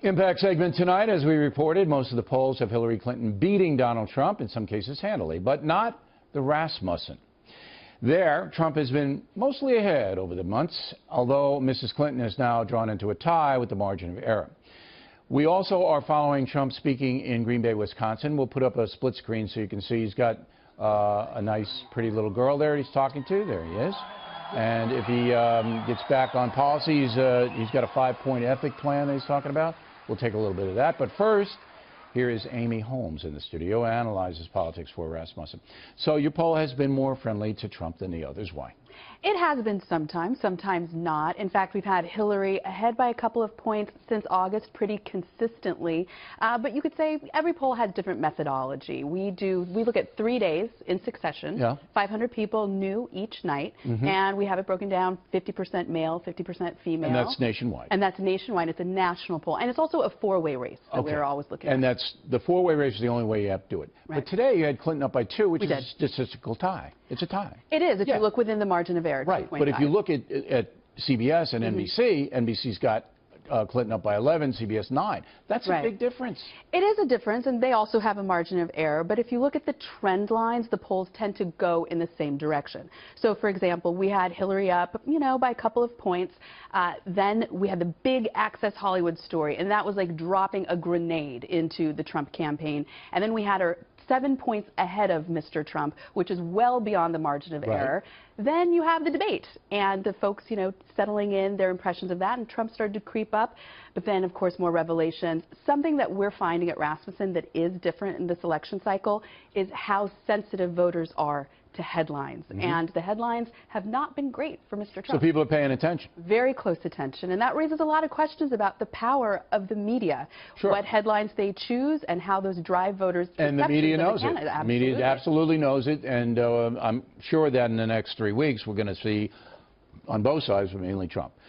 Impact segment tonight. As we reported, most of the polls have Hillary Clinton beating Donald Trump, in some cases handily, but not the Rasmussen. There, Trump has been mostly ahead over the months, although Mrs. Clinton is now drawn into a tie with the margin of error. We also are following Trump speaking in Green Bay, Wisconsin. We'll put up a split screen so you can see he's got a nice, pretty little girl there he's talking to. There he is. And if he gets back on policy, he's got a 5-point ethic plan that he's talking about. We'll take a little bit of that. But first, here is Amy Holmes in the studio, who analyzes politics for Rasmussen. So your poll has been more friendly to Trump than the others. Why? It has been sometimes not. In fact, we've had Hillary ahead by a couple of points since August pretty consistently. But you could say every poll has different methodology. We look at 3 days in succession. Yeah. 500 people new each night. And we have it broken down 50% male, 50% female. And that's nationwide. And that's nationwide. It's a national poll. And it's also a four-way race that we're always looking at. And that's the four-way race is the only way you have to do it. Right. But today you had Clinton up by 2, which is a statistical tie. It's a tie. It is, if you look within the margin of error. Right, but if you look at CBS and NBC, NBC's got Clinton up by 11, CBS 9. That's a big difference. It is a difference, and they also have a margin of error. But if you look at the trend lines, the polls tend to go in the same direction. So, for example, we had Hillary up, by a couple of points. Then we had the big Access Hollywood story, and that was like dropping a grenade into the Trump campaign. And then we had her 7 points ahead of Mr. Trump, which is well beyond the margin of error. Then you have the debate, and the folks, settling in their impressions of that, and Trump started to creep up. But then, of course, more revelations. Something that we're finding at Rasmussen that is different in this election cycle is how sensitive voters are to headlines. And the headlines have not been great for Mr. Trump. So people are paying attention. Very close attention. And that raises a lot of questions about the power of the media. What headlines they choose and how those drive voters' And the media knows it. The media absolutely knows it. And I'm sure that in the next 3 weeks we're going to see on both sides, mainly Trump.